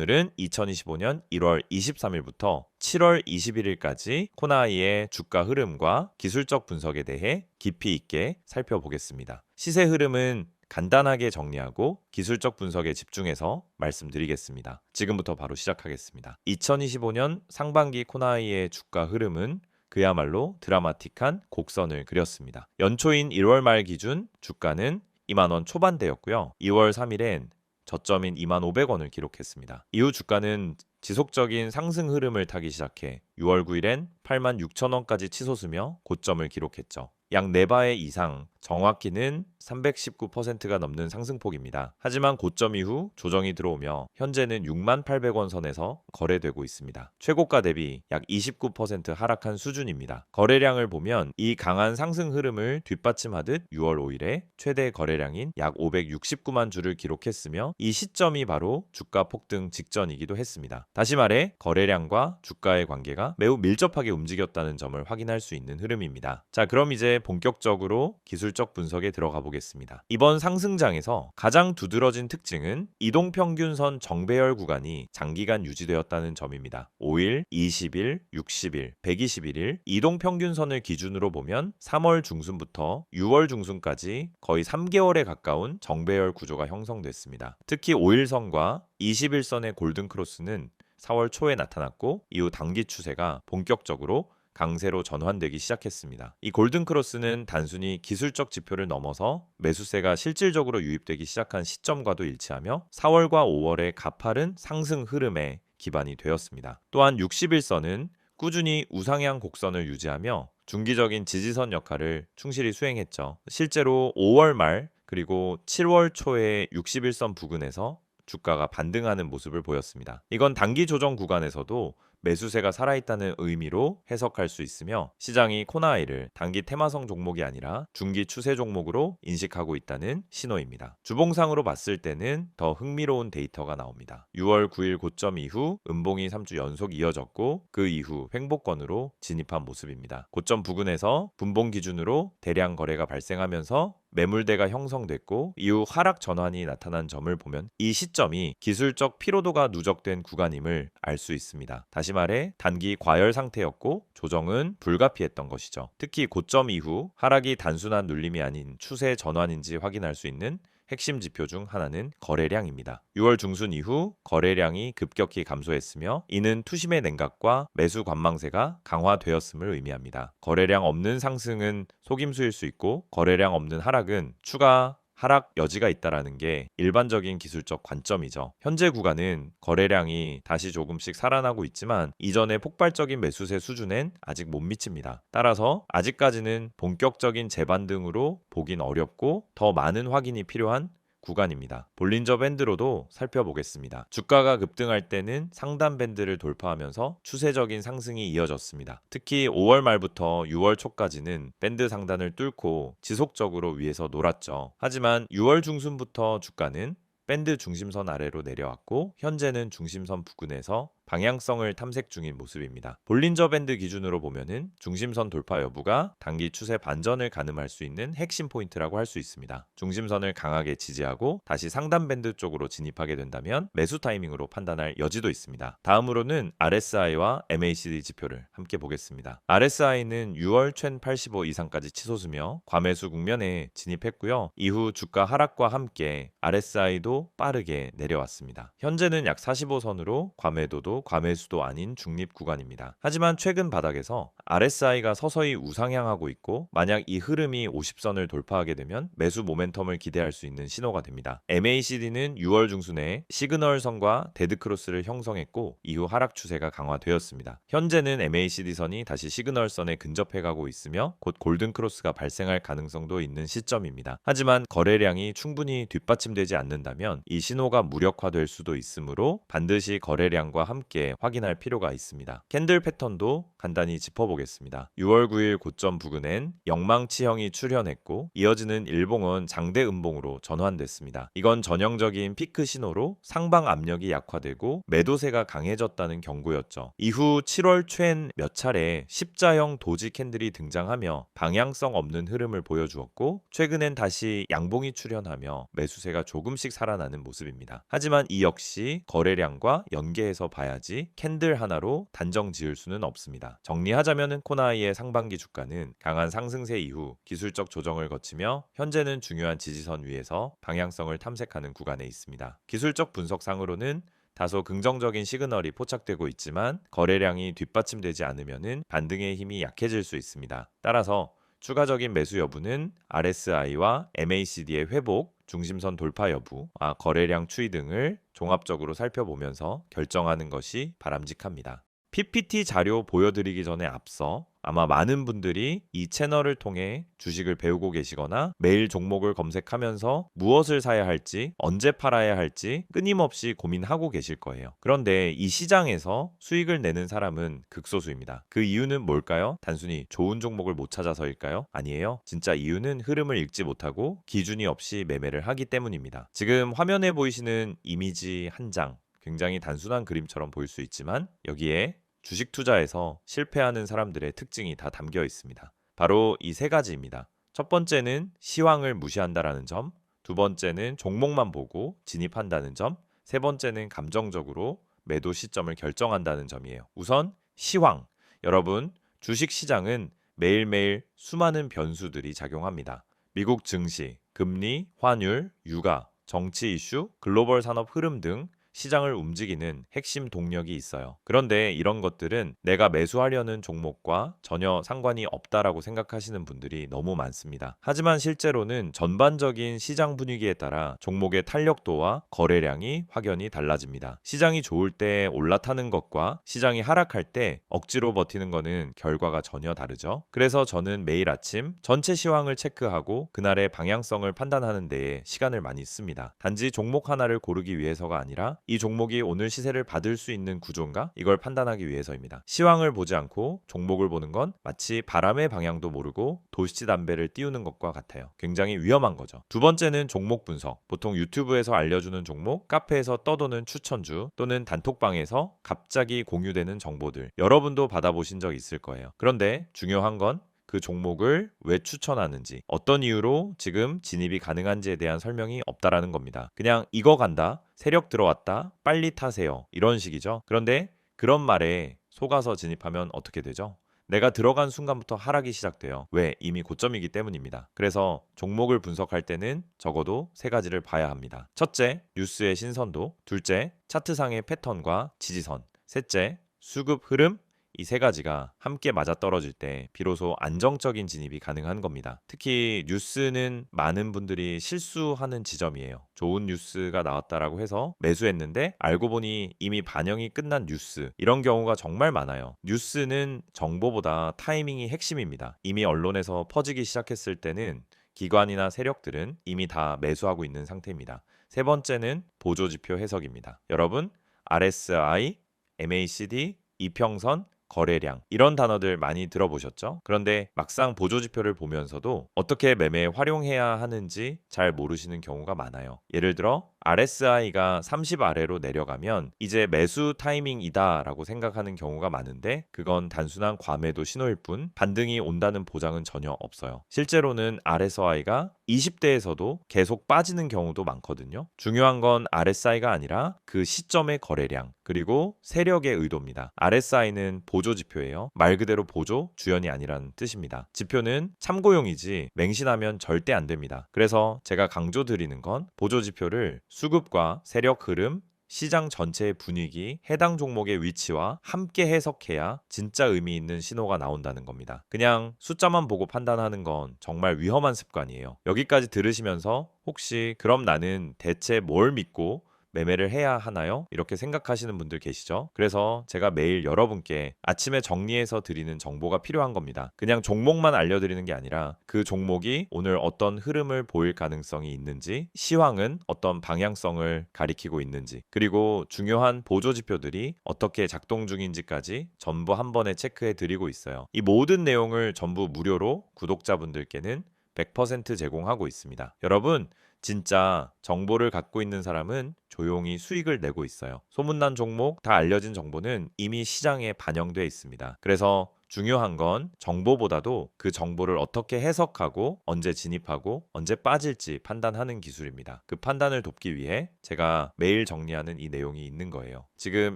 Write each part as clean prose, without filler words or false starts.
오늘은 2025년 1월 23일부터 7월 21일까지 코나이의 주가 흐름과 기술적 분석에 대해 깊이 있게 살펴보겠습니다. 시세 흐름은 간단하게 정리하고 기술적 분석에 집중해서 말씀드리겠습니다. 지금부터 바로 시작하겠습니다. 2025년 상반기 코나이의 주가 흐름은 그야말로 드라마틱한 곡선을 그렸습니다. 연초인 1월 말 기준 주가는 2만원 초반대였고요. 2월 3일엔 저점인 25,500원을 기록했습니다. 이후 주가는 지속적인 상승 흐름을 타기 시작해 6월 9일엔 86,000원까지 치솟으며 고점을 기록했죠. 약 4배 이상, 정확히는 319%가 넘는 상승폭입니다. 하지만 고점 이후 조정이 들어오며 현재는 68,000원 선에서 거래되고 있습니다. 최고가 대비 약 29% 하락한 수준입니다. 거래량을 보면 이 강한 상승 흐름을 뒷받침하듯 6월 5일에 최대 거래량인 약 569만 주를 기록했으며 이 시점이 바로 주가 폭등 직전이기도 했습니다. 다시 말해 거래량과 주가의 관계가 매우 밀접하게 움직였다는 점을 확인할 수 있는 흐름입니다. 자, 그럼 이제 본격적으로 기술적 분석에 들어가 보겠습니다. 이번 상승장에서 가장 두드러진 특징은 이동평균선 정배열 구간이 장기간 유지되었다는 점입니다. 5일, 20일, 60일, 121일 이동평균선을 기준으로 보면 3월 중순부터 6월 중순까지 거의 3개월에 가까운 정배열 구조가 형성됐습니다. 특히 5일선과 21선의 골든크로스는 4월 초에 나타났고 이후 단기 추세가 본격적으로 강세로 전환되기 시작했습니다. 이 골든크로스는 단순히 기술적 지표를 넘어서 매수세가 실질적으로 유입되기 시작한 시점과도 일치하며 4월과 5월의 가파른 상승 흐름에 기반이 되었습니다. 또한 60일선은 꾸준히 우상향 곡선을 유지하며 중기적인 지지선 역할을 충실히 수행했죠. 실제로 5월 말 그리고 7월 초에 60일선 부근에서 주가가 반등하는 모습을 보였습니다. 이건 단기 조정 구간에서도 매수세가 살아있다는 의미로 해석할 수 있으며 시장이 코나이를 단기 테마성 종목이 아니라 중기 추세 종목으로 인식하고 있다는 신호입니다. 주봉상으로 봤을 때는 더 흥미로운 데이터가 나옵니다. 6월 9일 고점 이후 음봉이 3주 연속 이어졌고 그 이후 횡보권으로 진입한 모습입니다. 고점 부근에서 분봉 기준으로 대량 거래가 발생하면서 매물대가 형성됐고 이후 하락 전환이 나타난 점을 보면 이 시점이 기술적 피로도가 누적된 구간임을 알 수 있습니다. 다시 말해 단기 과열 상태였고 조정은 불가피했던 것이죠. 특히 고점 이후 하락이 단순한 눌림이 아닌 추세 전환인지 확인할 수 있는 핵심 지표 중 하나는 거래량입니다. 6월 중순 이후 거래량이 급격히 감소했으며 이는 투심의 냉각과 매수 관망세가 강화되었음을 의미합니다. 거래량 없는 상승은 속임수일 수 있고 거래량 없는 하락은 추가 하락 여지가 있다라는 게 일반적인 기술적 관점이죠. 현재 구간은 거래량이 다시 조금씩 살아나고 있지만 이전의 폭발적인 매수세 수준엔 아직 못 미칩니다. 따라서 아직까지는 본격적인 재반등으로 보긴 어렵고 더 많은 확인이 필요한 구간입니다. 볼린저 밴드로도 살펴보겠습니다. 주가가 급등할 때는 상단 밴드를 돌파하면서 추세적인 상승이 이어졌습니다. 특히 5월 말부터 6월 초까지는 밴드 상단을 뚫고 지속적으로 위에서 놀았죠. 하지만 6월 중순부터 주가는 밴드 중심선 아래로 내려왔고 현재는 중심선 부근에서 방향성을 탐색 중인 모습입니다. 볼린저 밴드 기준으로 보면은 중심선 돌파 여부가 단기 추세 반전을 가늠할 수 있는 핵심 포인트라고 할 수 있습니다. 중심선을 강하게 지지하고 다시 상단 밴드 쪽으로 진입하게 된다면 매수 타이밍으로 판단할 여지도 있습니다. 다음으로는 RSI와 MACD 지표를 함께 보겠습니다. RSI는 6월 챈 85 이상까지 치솟으며 과매수 국면에 진입했고요. 이후 주가 하락과 함께 RSI도 빠르게 내려왔습니다. 현재는 약 45선으로 과매도도 과매수도 아닌 중립 구간입니다. 하지만 최근 바닥에서 RSI가 서서히 우상향하고 있고 만약 이 흐름이 50선을 돌파하게 되면 매수 모멘텀을 기대할 수 있는 신호가 됩니다. MACD는 6월 중순에 시그널선과 데드크로스를 형성했고 이후 하락 추세가 강화되었습니다. 현재는 MACD선이 다시 시그널선에 근접해가고 있으며 곧 골든크로스가 발생할 가능성도 있는 시점입니다. 하지만 거래량이 충분히 뒷받침되지 않는다면 이 신호가 무력화될 수도 있으므로 반드시 거래량과 함께 함께 확인할 필요가 있습니다. 캔들 패턴도 간단히 짚어보겠습니다. 6월 9일 고점 부근엔 영망치형이 출현했고 이어지는 일봉은 장대 음봉으로 전환됐습니다. 이건 전형적인 피크 신호로 상방 압력이 약화되고 매도세가 강해졌다는 경고였죠. 이후 7월 초엔 몇 차례 십자형 도지 캔들이 등장하며 방향성 없는 흐름을 보여주었고 최근엔 다시 양봉이 출현하며 매수세가 조금씩 살아나는 모습입니다. 하지만 이 역시 거래량과 연계해서 봐야지 캔들 하나로 단정 지을 수는 없습니다. 정리하자면 코나이의 상반기 주가는 강한 상승세 이후 기술적 조정을 거치며 현재는 중요한 지지선 위에서 방향성을 탐색하는 구간에 있습니다. 기술적 분석상으로는 다소 긍정적인 시그널이 포착되고 있지만 거래량이 뒷받침되지 않으면 반등의 힘이 약해질 수 있습니다. 따라서 추가적인 매수 여부는 RSI와 MACD의 회복, 중심선 돌파 여부, 거래량 추이 등을 종합적으로 살펴보면서 결정하는 것이 바람직합니다. PPT 자료 보여드리기 전에 앞서 아마 많은 분들이 이 채널을 통해 주식을 배우고 계시거나 매일 종목을 검색하면서 무엇을 사야 할지, 언제 팔아야 할지 끊임없이 고민하고 계실 거예요. 그런데 이 시장에서 수익을 내는 사람은 극소수입니다. 그 이유는 뭘까요? 단순히 좋은 종목을 못 찾아서일까요? 아니에요. 진짜 이유는 흐름을 읽지 못하고 기준이 없이 매매를 하기 때문입니다. 지금 화면에 보이시는 이미지 한 장, 굉장히 단순한 그림처럼 보일 수 있지만 여기에 주식 투자에서 실패하는 사람들의 특징이 다 담겨 있습니다. 바로 이 세 가지입니다. 첫 번째는 시황을 무시한다라는 점, 두 번째는 종목만 보고 진입한다는 점, 세 번째는 감정적으로 매도 시점을 결정한다는 점이에요. 우선 시황. 여러분, 주식 시장은 매일매일 수많은 변수들이 작용합니다. 미국 증시, 금리, 환율, 유가, 정치 이슈, 글로벌 산업 흐름 등 시장을 움직이는 핵심 동력이 있어요. 그런데 이런 것들은 내가 매수하려는 종목과 전혀 상관이 없다라고 생각하시는 분들이 너무 많습니다. 하지만 실제로는 전반적인 시장 분위기에 따라 종목의 탄력도와 거래량이 확연히 달라집니다. 시장이 좋을 때 올라타는 것과 시장이 하락할 때 억지로 버티는 것은 결과가 전혀 다르죠. 그래서 저는 매일 아침 전체 시황을 체크하고 그날의 방향성을 판단하는 데에 시간을 많이 씁니다. 단지 종목 하나를 고르기 위해서가 아니라 이 종목이 오늘 시세를 받을 수 있는 구조인가? 이걸 판단하기 위해서입니다. 시황을 보지 않고 종목을 보는 건 마치 바람의 방향도 모르고 도시지 담배를 띄우는 것과 같아요. 굉장히 위험한 거죠. 두 번째는 종목 분석. 보통 유튜브에서 알려주는 종목, 카페에서 떠도는 추천주 또는 단톡방에서 갑자기 공유되는 정보들. 여러분도 받아보신 적 있을 거예요. 그런데 중요한 건 그 종목을 왜 추천하는지, 어떤 이유로 지금 진입이 가능한지에 대한 설명이 없다라는 겁니다. 그냥 이거 간다, 세력 들어왔다, 빨리 타세요. 이런 식이죠. 그런데 그런 말에 속아서 진입하면 어떻게 되죠? 내가 들어간 순간부터 하락이 시작돼요. 왜? 이미 고점이기 때문입니다. 그래서 종목을 분석할 때는 적어도 세 가지를 봐야 합니다. 첫째, 뉴스의 신선도. 둘째, 차트상의 패턴과 지지선. 셋째, 수급 흐름. 이 세 가지가 함께 맞아떨어질 때 비로소 안정적인 진입이 가능한 겁니다. 특히 뉴스는 많은 분들이 실수하는 지점이에요. 좋은 뉴스가 나왔다라고 해서 매수했는데 알고 보니 이미 반영이 끝난 뉴스, 이런 경우가 정말 많아요. 뉴스는 정보보다 타이밍이 핵심입니다. 이미 언론에서 퍼지기 시작했을 때는 기관이나 세력들은 이미 다 매수하고 있는 상태입니다. 세 번째는 보조지표 해석입니다. 여러분, RSI, MACD, 이평선, 거래량, 이런 단어들 많이 들어보셨죠? 그런데 막상 보조지표를 보면서도 어떻게 매매에 활용해야 하는지 잘 모르시는 경우가 많아요. 예를 들어 RSI가 30 아래로 내려가면 이제 매수 타이밍이다 라고 생각하는 경우가 많은데 그건 단순한 과매도 신호일 뿐 반등이 온다는 보장은 전혀 없어요. 실제로는 RSI가 20대에서도 계속 빠지는 경우도 많거든요. 중요한 건 RSI가 아니라 그 시점의 거래량 그리고 세력의 의도입니다. RSI는 보조지표예요. 말 그대로 보조, 주연이 아니라는 뜻입니다. 지표는 참고용이지 맹신하면 절대 안 됩니다. 그래서 제가 강조드리는 건 보조지표를 수급과 세력 흐름, 시장 전체의 분위기, 해당 종목의 위치와 함께 해석해야 진짜 의미 있는 신호가 나온다는 겁니다. 그냥 숫자만 보고 판단하는 건 정말 위험한 습관이에요. 여기까지 들으시면서 혹시 그럼 나는 대체 뭘 믿고 매매를 해야 하나요? 이렇게 생각하시는 분들 계시죠? 그래서 제가 매일 여러분께 아침에 정리해서 드리는 정보가 필요한 겁니다. 그냥 종목만 알려드리는 게 아니라 그 종목이 오늘 어떤 흐름을 보일 가능성이 있는지, 시황은 어떤 방향성을 가리키고 있는지, 그리고 중요한 보조 지표들이 어떻게 작동 중인지까지 전부 한 번에 체크해 드리고 있어요. 이 모든 내용을 전부 무료로 구독자분들께는 100% 제공하고 있습니다. 여러분, 진짜 정보를 갖고 있는 사람은 조용히 수익을 내고 있어요. 소문난 종목, 다 알려진 정보는 이미 시장에 반영돼 있습니다. 그래서 중요한 건 정보보다도 그 정보를 어떻게 해석하고 언제 진입하고 언제 빠질지 판단하는 기술입니다. 그 판단을 돕기 위해 제가 매일 정리하는 이 내용이 있는 거예요. 지금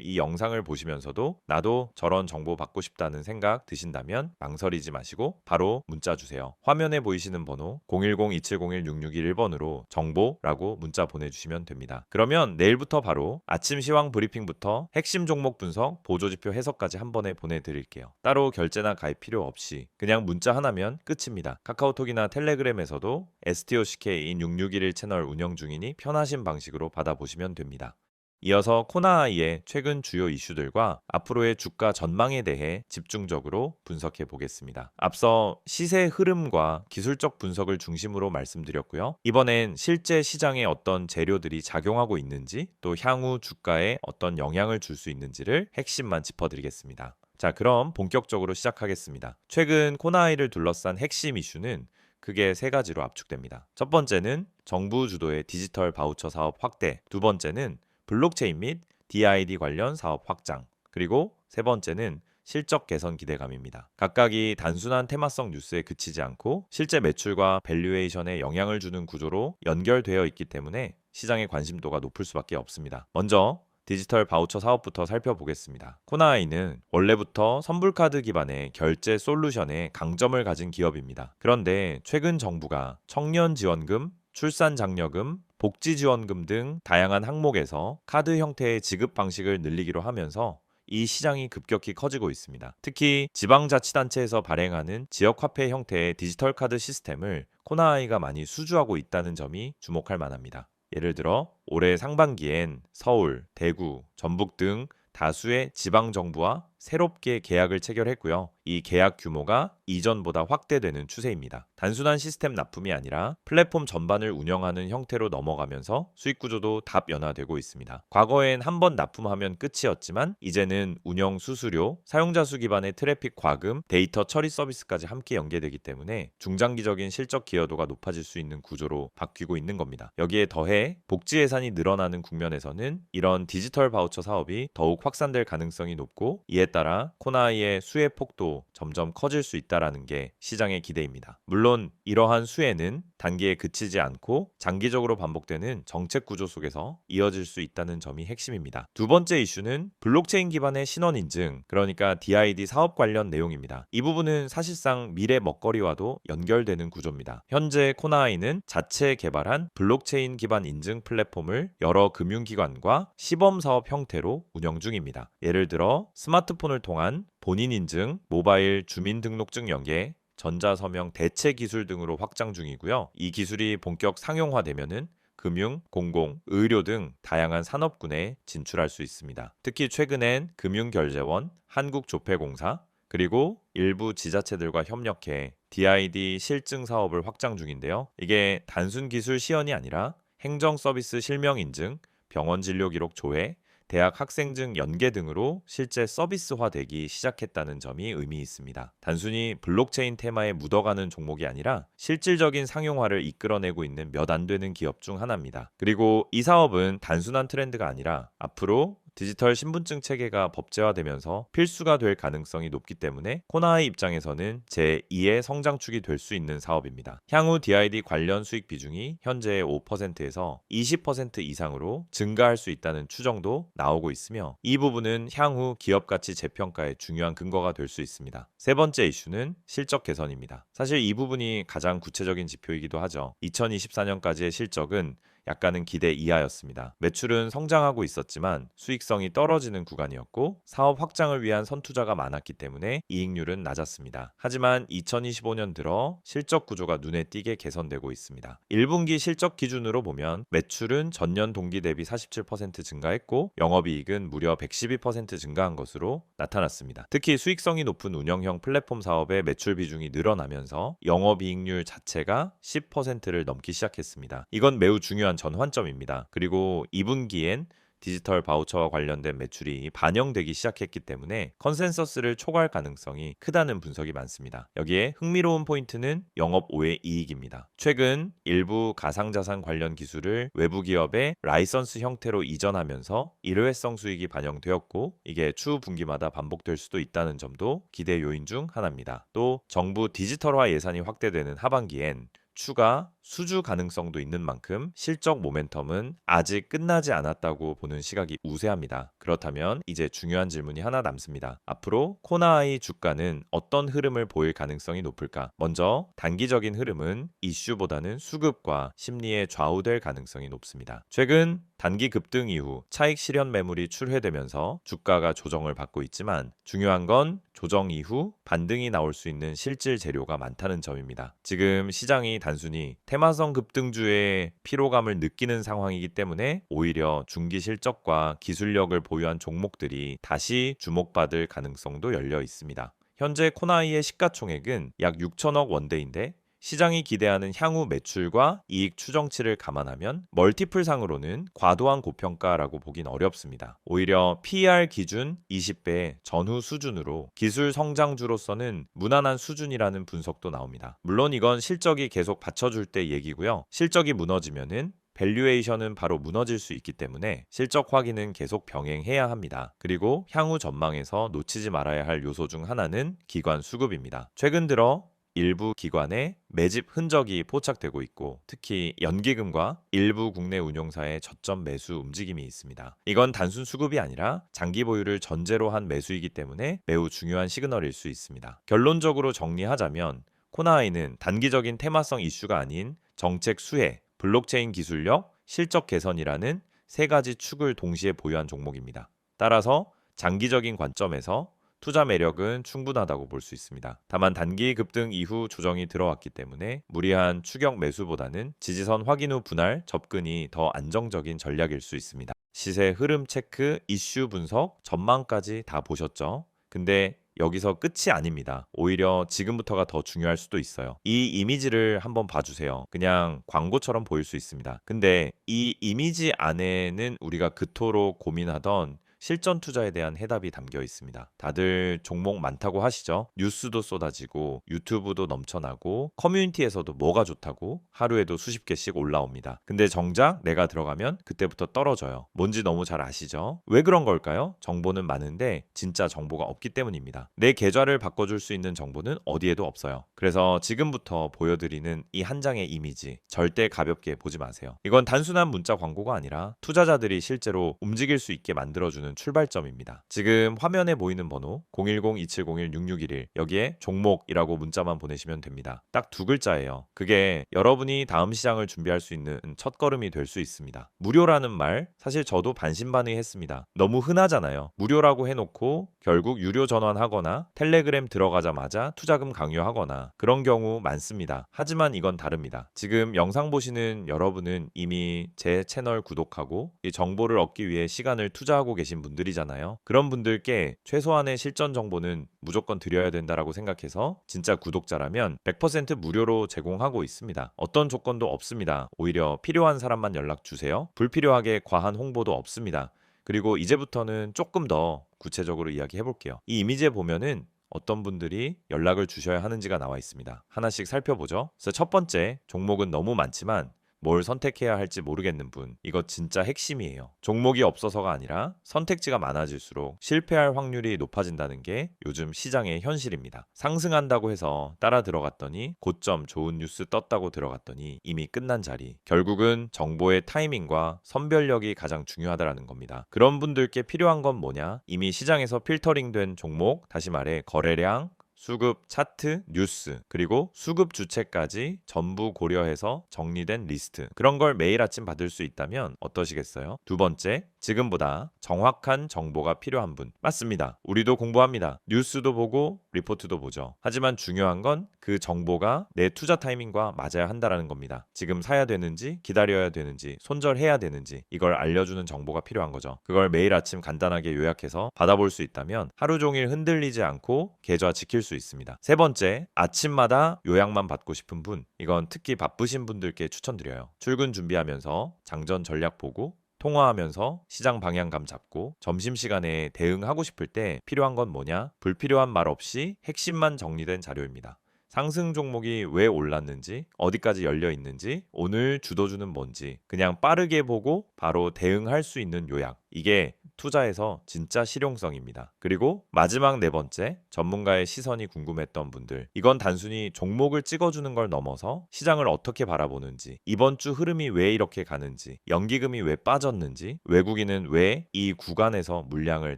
이 영상을 보시면서도 나도 저런 정보 받고 싶다는 생각 드신다면 망설이지 마시고 바로 문자 주세요. 화면에 보이시는 번호 010-2701-6621번으로 정보라고 문자 보내주시면 됩니다. 그러면 내일부터 바로 아침 시황 브리핑부터 핵심 종목 분석, 보조지표 해석까지 한 번에 보내드릴게요. 따로 결제나 가입 필요 없이 그냥 문자 하나면 끝입니다. 카카오톡이나 텔레그램에서도 STOCK인 6611 채널 운영 중이니 편하신 방식으로 받아보시면 됩니다. 이어서 코나아이의 최근 주요 이슈들과 앞으로의 주가 전망에 대해 집중적으로 분석해 보겠습니다. 앞서 시세 흐름과 기술적 분석을 중심으로 말씀드렸고요. 이번엔 실제 시장에 어떤 재료들이 작용하고 있는지, 또 향후 주가에 어떤 영향을 줄 수 있는지를 핵심만 짚어드리겠습니다. 자, 그럼 본격적으로 시작하겠습니다. 최근 코나아이를 둘러싼 핵심 이슈는 크게 세 가지로 압축됩니다. 첫 번째는 정부 주도의 디지털 바우처 사업 확대, 두 번째는 블록체인 및 DID 관련 사업 확장, 그리고 세 번째는 실적 개선 기대감입니다. 각각이 단순한 테마성 뉴스에 그치지 않고 실제 매출과 밸류에이션에 영향을 주는 구조로 연결되어 있기 때문에 시장의 관심도가 높을 수밖에 없습니다. 먼저 디지털 바우처 사업부터 살펴보겠습니다. 코나아이는 원래부터 선불카드 기반의 결제 솔루션에 강점을 가진 기업입니다. 그런데 최근 정부가 청년 지원금, 출산 장려금, 복지 지원금 등 다양한 항목에서 카드 형태의 지급 방식을 늘리기로 하면서 이 시장이 급격히 커지고 있습니다. 특히 지방자치단체에서 발행하는 지역화폐 형태의 디지털 카드 시스템을 코나아이가 많이 수주하고 있다는 점이 주목할 만합니다. 예를 들어 올해 상반기엔 서울, 대구, 전북 등 다수의 지방정부와 새롭게 계약을 체결했고요. 이 계약 규모가 이전보다 확대되는 추세입니다. 단순한 시스템 납품이 아니라 플랫폼 전반을 운영하는 형태로 넘어가면서 수익 구조도 다변화되고 있습니다. 과거엔 한 번 납품하면 끝이었지만 이제는 운영 수수료, 사용자 수 기반의 트래픽 과금, 데이터 처리 서비스까지 함께 연계되기 때문에 중장기적인 실적 기여도가 높아질 수 있는 구조로 바뀌고 있는 겁니다. 여기에 더해 복지 예산이 늘어나는 국면에서는 이런 디지털 바우처 사업이 더욱 확산될 가능성이 높고, 이에 따라 코나아이의 수혜 폭도 점점 커질 수 있다는 게 시장의 기대입니다. 물론 이러한 수혜는 단기에 그치지 않고 장기적으로 반복되는 정책 구조 속에서 이어질 수 있다는 점이 핵심입니다. 두 번째 이슈는 블록체인 기반의 신원 인증, 그러니까 DID 사업 관련 내용입니다. 이 부분은 사실상 미래 먹거리와도 연결되는 구조입니다. 현재 코나아이는 자체 개발한 블록체인 기반 인증 플랫폼을 여러 금융기관과 시범 사업 형태로 운영 중입니다. 예를 들어 스마트폰을 통한 본인 인증, 모바일 주민등록증 연계, 전자서명 대체 기술 등으로 확장 중이고요. 이 기술이 본격 상용화되면은 금융, 공공, 의료 등 다양한 산업군에 진출할 수 있습니다. 특히 최근엔 금융결제원, 한국조폐공사, 그리고 일부 지자체들과 협력해 DID 실증 사업을 확장 중인데요. 이게 단순 기술 시연이 아니라 행정 서비스 실명 인증, 병원 진료 기록 조회, 대학 학생증 연계 등으로 실제 서비스화되기 시작했다는 점이 의미 있습니다. 단순히 블록체인 테마에 묻어가는 종목이 아니라 실질적인 상용화를 이끌어내고 있는 몇 안 되는 기업 중 하나입니다. 그리고 이 사업은 단순한 트렌드가 아니라 앞으로 디지털 신분증 체계가 법제화되면서 필수가 될 가능성이 높기 때문에 코나아이 입장에서는 제2의 성장축이 될 수 있는 사업입니다. 향후 DID 관련 수익 비중이 현재의 5%에서 20% 이상으로 증가할 수 있다는 추정도 나오고 있으며, 이 부분은 향후 기업 가치 재평가의 중요한 근거가 될 수 있습니다. 세 번째 이슈는 실적 개선입니다. 사실 이 부분이 가장 구체적인 지표이기도 하죠. 2024년까지의 실적은 약간은 기대 이하였습니다. 매출은 성장하고 있었지만 수익성이 떨어지는 구간이었고 사업 확장을 위한 선투자가 많았기 때문에 이익률은 낮았습니다. 하지만 2025년 들어 실적 구조가 눈에 띄게 개선되고 있습니다. 1분기 실적 기준으로 보면 매출은 전년 동기 대비 47% 증가했고 영업이익은 무려 112% 증가한 것으로 나타났습니다. 특히 수익성이 높은 운영형 플랫폼 사업의 매출 비중이 늘어나면서 영업이익률 자체가 10%를 넘기 시작했습니다. 이건 매우 중요한 전환점입니다. 그리고 2분기엔 디지털 바우처와 관련된 매출이 반영되기 시작했기 때문에 컨센서스를 초과할 가능성이 크다는 분석이 많습니다. 여기에 흥미로운 포인트는 영업 외 이익입니다. 최근 일부 가상자산 관련 기술을 외부 기업에 라이선스 형태로 이전하면서 일회성 수익이 반영되었고 이게 추후 분기마다 반복될 수도 있다는 점도 기대 요인 중 하나입니다. 또 정부 디지털화 예산이 확대되는 하반기엔 추가 수주 가능성도 있는 만큼 실적 모멘텀은 아직 끝나지 않았다고 보는 시각이 우세합니다. 그렇다면 이제 중요한 질문이 하나 남습니다. 앞으로 코나아이 주가는 어떤 흐름을 보일 가능성이 높을까? 먼저 단기적인 흐름은 이슈보다는 수급과 심리에 좌우될 가능성이 높습니다. 최근 단기 급등 이후 차익 실현 매물이 출회되면서 주가가 조정을 받고 있지만 중요한 건 조정 이후 반등이 나올 수 있는 실질 재료가 많다는 점입니다. 지금 시장이 단순히 테마성 급등주의 피로감을 느끼는 상황이기 때문에 오히려 중기 실적과 기술력을 보유한 종목들이 다시 주목받을 가능성도 열려 있습니다. 현재 코나이의 시가총액은 약 6천억 원대인데 시장이 기대하는 향후 매출과 이익 추정치를 감안하면 멀티플상으로는 과도한 고평가라고 보긴 어렵습니다. 오히려 PER 기준 20배 전후 수준으로 기술 성장주로서는 무난한 수준이라는 분석도 나옵니다. 물론 이건 실적이 계속 받쳐줄 때 얘기고요. 실적이 무너지면은 밸류에이션은 바로 무너질 수 있기 때문에 실적 확인은 계속 병행해야 합니다. 그리고 향후 전망에서 놓치지 말아야 할 요소 중 하나는 기관 수급입니다. 최근 들어 일부 기관의 매집 흔적이 포착되고 있고 특히 연기금과 일부 국내 운용사의 저점 매수 움직임이 있습니다. 이건 단순 수급이 아니라 장기 보유를 전제로 한 매수이기 때문에 매우 중요한 시그널일 수 있습니다. 결론적으로 정리하자면 코나아이는 단기적인 테마성 이슈가 아닌 정책 수혜, 블록체인 기술력, 실적 개선이라는 세 가지 축을 동시에 보유한 종목입니다. 따라서 장기적인 관점에서 투자 매력은 충분하다고 볼 수 있습니다. 다만 단기 급등 이후 조정이 들어왔기 때문에 무리한 추격 매수보다는 지지선 확인 후 분할, 접근이 더 안정적인 전략일 수 있습니다. 시세 흐름 체크, 이슈 분석, 전망까지 다 보셨죠? 근데 여기서 끝이 아닙니다. 오히려 지금부터가 더 중요할 수도 있어요. 이 이미지를 한번 봐주세요. 그냥 광고처럼 보일 수 있습니다. 근데 이 이미지 안에는 우리가 그토록 고민하던 실전 투자에 대한 해답이 담겨 있습니다. 다들 종목 많다고 하시죠? 뉴스도 쏟아지고 유튜브도 넘쳐나고 커뮤니티에서도 뭐가 좋다고 하루에도 수십 개씩 올라옵니다. 근데 정작 내가 들어가면 그때부터 떨어져요. 뭔지 너무 잘 아시죠? 왜 그런 걸까요? 정보는 많은데 진짜 정보가 없기 때문입니다. 내 계좌를 바꿔줄 수 있는 정보는 어디에도 없어요. 그래서 지금부터 보여드리는 이 한 장의 이미지 절대 가볍게 보지 마세요. 이건 단순한 문자 광고가 아니라 투자자들이 실제로 움직일 수 있게 만들어주는 출발점입니다. 지금 화면에 보이는 번호 010-2701-6611 여기에 종목이라고 문자만 보내시면 됩니다. 딱 두 글자예요. 그게 여러분이 다음 시장을 준비할 수 있는 첫걸음이 될 수 있습니다. 무료라는 말 사실 저도 반신반의했습니다. 너무 흔하잖아요. 무료라고 해놓고 결국 유료 전환하거나 텔레그램 들어가자마자 투자금 강요하거나 그런 경우 많습니다. 하지만 이건 다릅니다. 지금 영상 보시는 여러분은 이미 제 채널 구독하고 이 정보를 얻기 위해 시간을 투자하고 계신 분들이잖아요. 그런 분들께 최소한의 실전 정보는 무조건 드려야 된다라고 생각해서 진짜 구독자라면 100% 무료로 제공하고 있습니다. 어떤 조건도 없습니다. 오히려 필요한 사람만 연락 주세요. 불필요하게 과한 홍보도 없습니다. 그리고 이제부터는 조금 더 구체적으로 이야기해 볼게요. 이 이미지에 보면은 어떤 분들이 연락을 주셔야 하는지가 나와 있습니다. 하나씩 살펴보죠. 그래서 첫 번째, 종목은 너무 많지만 뭘 선택해야 할지 모르겠는 분, 이거 진짜 핵심이에요. 종목이 없어서가 아니라 선택지가 많아질수록 실패할 확률이 높아진다는 게 요즘 시장의 현실입니다. 상승한다고 해서 따라 들어갔더니 고점 좋은 뉴스 떴다고 들어갔더니 이미 끝난 자리. 결국은 정보의 타이밍과 선별력이 가장 중요하다는 겁니다. 그런 분들께 필요한 건 뭐냐? 이미 시장에서 필터링된 종목, 다시 말해 거래량, 수급 차트, 뉴스, 그리고 수급 주체까지 전부 고려해서 정리된 리스트. 그런 걸 매일 아침 받을 수 있다면 어떠시겠어요? 두 번째, 지금보다 정확한 정보가 필요한 분. 맞습니다. 우리도 공부합니다. 뉴스도 보고 리포트도 보죠. 하지만 중요한 건 그 정보가 내 투자 타이밍과 맞아야 한다라는 겁니다. 지금 사야 되는지, 기다려야 되는지, 손절해야 되는지 이걸 알려주는 정보가 필요한 거죠. 그걸 매일 아침 간단하게 요약해서 받아볼 수 있다면 하루 종일 흔들리지 않고 계좌 지킬 수 있습니다. 세 번째, 아침마다 요약만 받고 싶은 분. 이건 특히 바쁘신 분들께 추천드려요. 출근 준비하면서 장전 전략 보고 통화하면서 시장 방향감 잡고 점심시간에 대응하고 싶을 때 필요한 건 뭐냐? 불필요한 말 없이 핵심만 정리된 자료입니다. 상승 종목이 왜 올랐는지, 어디까지 열려 있는지, 오늘 주도주는 뭔지 그냥 빠르게 보고 바로 대응할 수 있는 요약. 이게 투자에서 진짜 실용성입니다. 그리고 마지막 네 번째, 전문가의 시선이 궁금했던 분들. 이건 단순히 종목을 찍어주는 걸 넘어서 시장을 어떻게 바라보는지, 이번 주 흐름이 왜 이렇게 가는지, 연기금이 왜 빠졌는지, 외국인은 왜 이 구간에서 물량을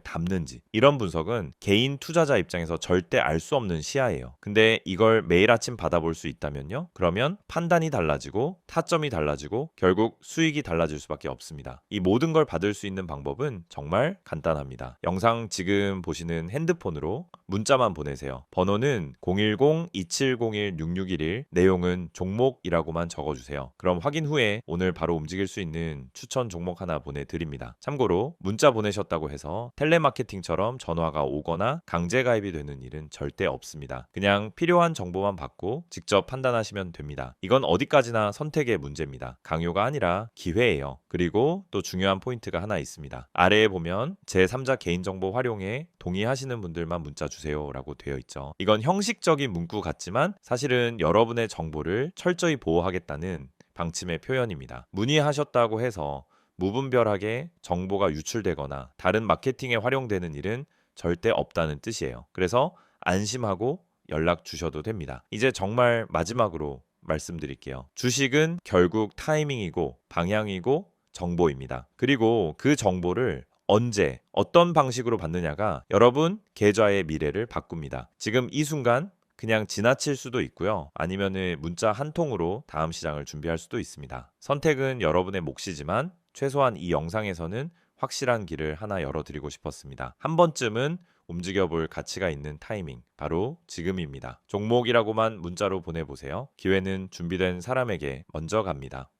담는지, 이런 분석은 개인 투자자 입장에서 절대 알 수 없는 시야예요. 근데 이걸 매일 아침 받아볼 수 있다면요? 그러면 판단이 달라지고 타점이 달라지고 결국 수익이 달라질 수밖에 없습니다. 이 모든 걸 받을 수 있는 방법은 정말 간단합니다. 영상 지금 보시는 핸드폰으로 문자만 보내세요. 번호는 010-2701-6611, 내용은 종목이라고만 적어주세요. 그럼 확인 후에 오늘 바로 움직일 수 있는 추천 종목 하나 보내드립니다. 참고로 문자 보내셨다고 해서 텔레마케팅처럼 전화가 오거나 강제 가입이 되는 일은 절대 없습니다. 그냥 필요한 정보만 받고 직접 판단하시면 됩니다. 이건 어디까지나 선택의 문제입니다. 강요가 아니라 기회예요. 그리고 또 중요한 포인트가 하나 있습니다. 아래에 보면 제3자 개인정보 활용에 동의하시는 분들만 문자 주세요 라고 되어 있죠. 이건 형식적인 문구 같지만 사실은 여러분의 정보를 철저히 보호하겠다는 방침의 표현입니다. 문의하셨다고 해서 무분별하게 정보가 유출되거나 다른 마케팅에 활용되는 일은 절대 없다는 뜻이에요. 그래서 안심하고 연락 주셔도 됩니다. 이제 정말 마지막으로 말씀드릴게요. 주식은 결국 타이밍이고 방향이고 정보입니다. 그리고 그 정보를 언제, 어떤 방식으로 받느냐가 여러분 계좌의 미래를 바꿉니다. 지금 이 순간 그냥 지나칠 수도 있고요. 아니면은 문자 한 통으로 다음 시장을 준비할 수도 있습니다. 선택은 여러분의 몫이지만 최소한 이 영상에서는 확실한 길을 하나 열어드리고 싶었습니다. 한 번쯤은 움직여볼 가치가 있는 타이밍, 바로 지금입니다. 종목이라고만 문자로 보내보세요. 기회는 준비된 사람에게 먼저 갑니다.